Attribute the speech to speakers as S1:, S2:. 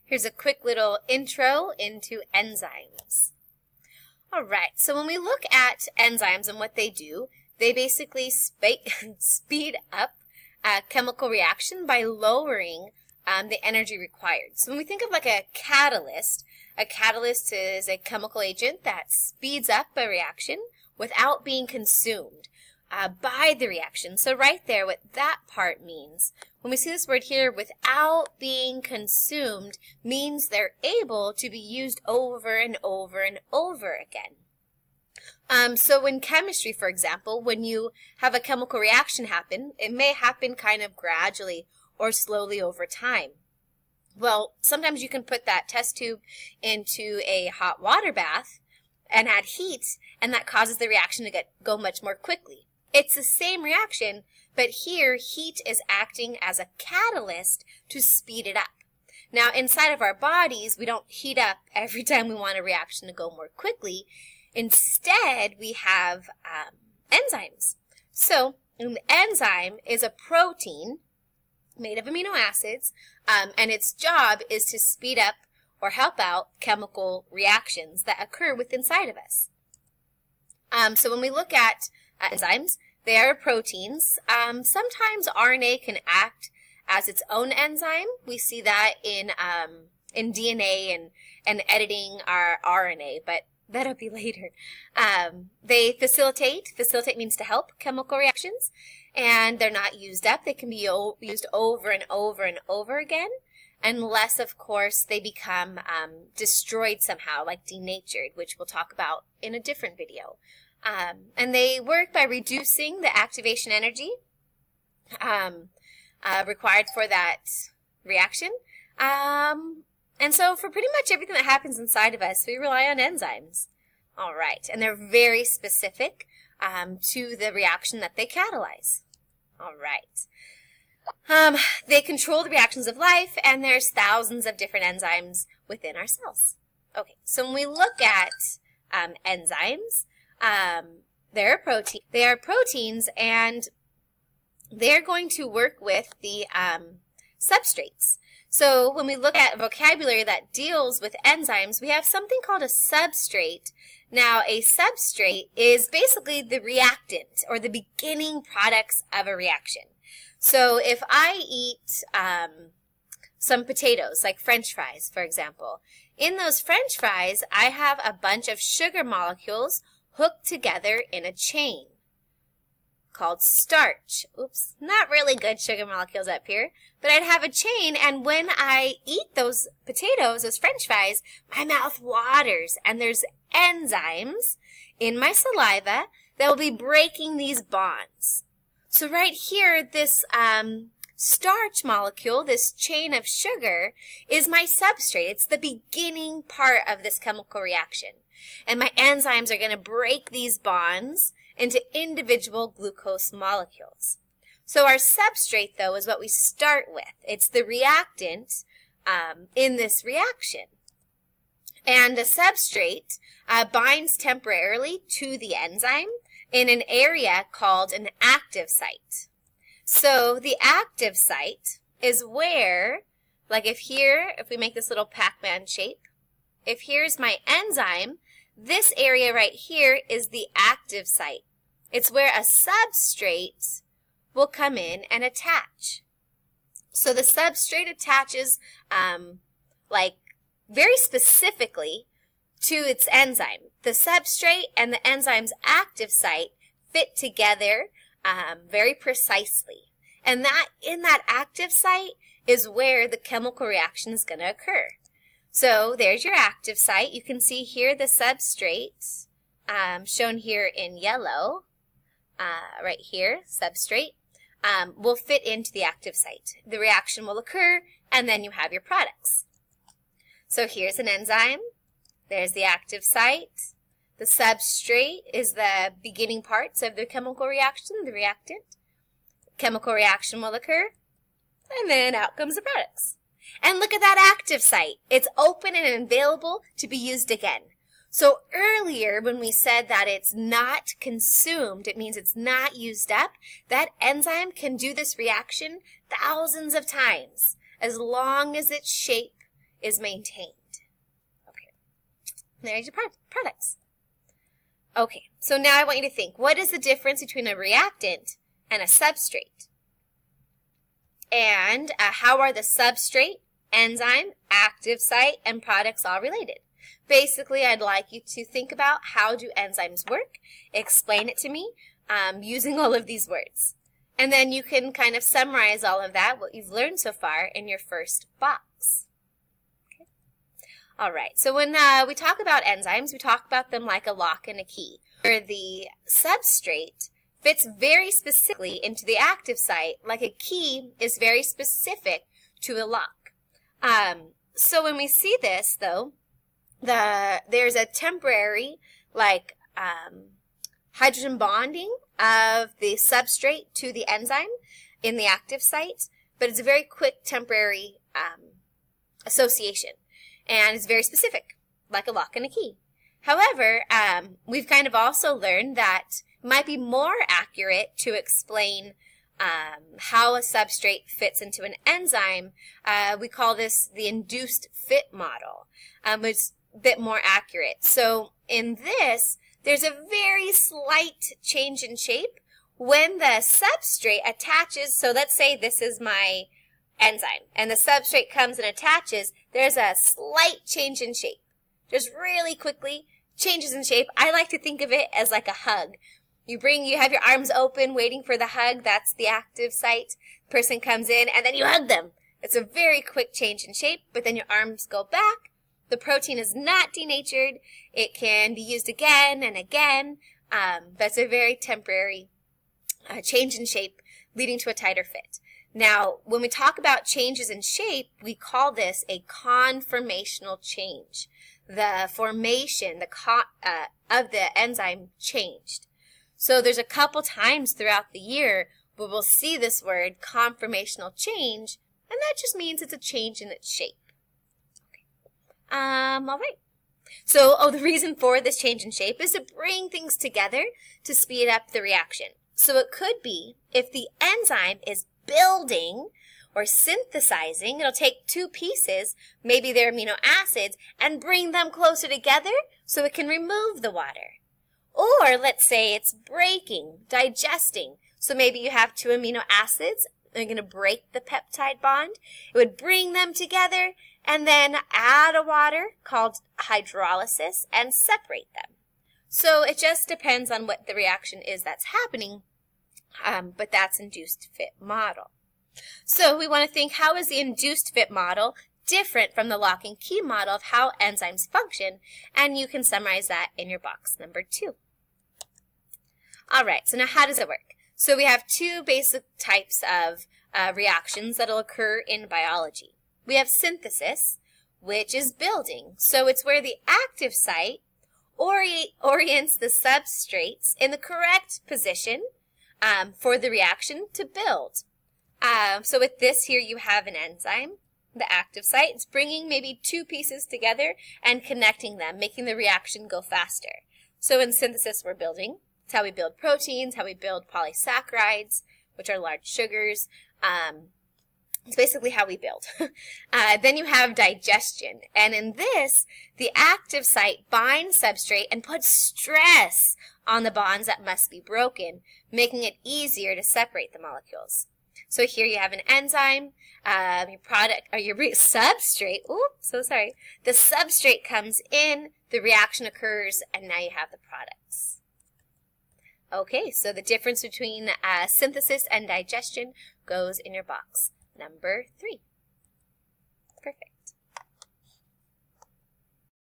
S1: Here's a quick little intro into enzymes. All right, so when we look at enzymes and what they do, they basically speed up a chemical reaction by lowering the energy required. So when we think of like a catalyst is a chemical agent that speeds up a reaction without being consumed by the reaction. So right there, what that part means, when we see this word here, without being consumed, means they're able to be used over and over and over again. So in chemistry, for example, when you have a chemical reaction happen, it may happen kind of gradually or slowly over time. Well, sometimes you can put that test tube into a hot water bath and add heat, and that causes the reaction to go much more quickly. It's the same reaction, but here heat is acting as a catalyst to speed it up. Now, inside of our bodies, we don't heat up every time we want a reaction to go more quickly. Instead, we have enzymes. So, an enzyme is a protein made of amino acids, and its job is to speed up or help out chemical reactions that occur inside of us. So when we look at enzymes, they are proteins. Sometimes RNA can act as its own enzyme. We see that in DNA and editing our RNA, but that'll be later. They facilitate. Facilitate means to help chemical reactions, and they're not used up. They can be used over and over and over again, unless, of course, they become destroyed somehow, like denatured, which we'll talk about in a different video. And they work by reducing the activation energy required for that reaction. And so for pretty much everything that happens inside of us, we rely on enzymes. All right, and they're very specific to the reaction that they catalyze. All right. They control the reactions of life, and there's thousands of different enzymes within our cells. Okay, so when we look at enzymes, they are proteins, and they're going to work with the substrates. So when we look at vocabulary that deals with enzymes, we have something called a substrate. Now, a substrate is basically the reactant or the beginning products of a reaction. So if I eat some potatoes, like French fries, for example, in those French fries, I have a bunch of sugar molecules hooked together in a chain called starch. Oops, not really good sugar molecules up here, but I'd have a chain, and when I eat those potatoes, those French fries, my mouth waters, and there's enzymes in my saliva that will be breaking these bonds. So right here, this starch molecule, this chain of sugar, is my substrate. It's the beginning part of this chemical reaction. And my enzymes are going to break these bonds into individual glucose molecules. So our substrate, though, is what we start with. It's the reactant in this reaction. And a substrate binds temporarily to the enzyme in an area called an active site. So the active site is where, like if we make this little Pac-Man shape, if here's my enzyme, this area right here is the active site. It's where a substrate will come in and attach. So the substrate attaches like very specifically to its enzyme. The substrate and the enzyme's active site fit together very precisely. And that in that active site is where the chemical reaction is going to occur. So there's your active site. You can see here the substrate shown here in yellow. Right here, substrate, will fit into the active site. The reaction will occur, and then you have your products. So here's an enzyme. There's the active site. The substrate is the beginning parts of the chemical reaction, the reactant. Chemical reaction will occur, and then out comes the products. And look at that active site. It's open and available to be used again. So earlier when we said that it's not consumed, it means it's not used up, that enzyme can do this reaction thousands of times as long as its shape is maintained. Okay, there's your products. Okay, so now I want you to think, what is the difference between a reactant and a substrate? And how are the substrate, enzyme, active site, and products all related? Basically, I'd like you to think about how do enzymes work, explain it to me using all of these words. And then you can kind of summarize all of that, what you've learned so far, in your first box. Okay. All right, so when we talk about enzymes, we talk about them like a lock and a key, where the substrate fits very specifically into the active site, like a key is very specific to a lock. So when we see this, though, there's a temporary, like, hydrogen bonding of the substrate to the enzyme in the active site, but it's a very quick temporary association, and it's very specific, like a lock and a key. However, we've kind of also learned that it might be more accurate to explain how a substrate fits into an enzyme. We call this the Induced Fit model. It's a bit more accurate. So in this, there's a very slight change in shape when the substrate attaches. So let's say this is my enzyme, and the substrate comes and attaches. There's a slight change in shape. Just really quickly changes in shape. I like to think of it as like a hug. You have your arms open waiting for the hug. That's the active site. The person comes in and then you hug them. It's a very quick change in shape, but then your arms go back. The protein is not denatured. It can be used again and again. That's a very temporary change in shape leading to a tighter fit. Now, when we talk about changes in shape, we call this a conformational change. The formation of the enzyme changed. So there's a couple times throughout the year where we'll see this word conformational change, and that just means it's a change in its shape. Okay. All right. So, the reason for this change in shape is to bring things together to speed up the reaction. So it could be if the enzyme is building or synthesizing, it'll take two pieces, maybe their amino acids, and bring them closer together so it can remove the water. Or let's say it's breaking, digesting. So maybe you have two amino acids. They're going to break the peptide bond. It would bring them together and then add a water called hydrolysis and separate them. So it just depends on what the reaction is that's happening, but that's induced fit model. So we want to think, how is the induced fit model different from the lock and key model of how enzymes function? And you can summarize that in your box number 2. All right, so now how does it work? So we have two basic types of reactions that will occur in biology. We have synthesis, which is building. So it's where the active site orients the substrates in the correct position for the reaction to build. So with this here, you have an enzyme, the active site. It's bringing maybe two pieces together and connecting them, making the reaction go faster. So in synthesis, we're building. It's how we build proteins, how we build polysaccharides, which are large sugars. It's basically how we build. Then you have digestion. And in this, the active site binds substrate and puts stress on the bonds that must be broken, making it easier to separate the molecules. So here you have an enzyme, your product, or your substrate. Oh, so sorry. The substrate comes in, the reaction occurs, and now you have the products. Okay, so the difference between synthesis and digestion goes in your box number 3. Perfect.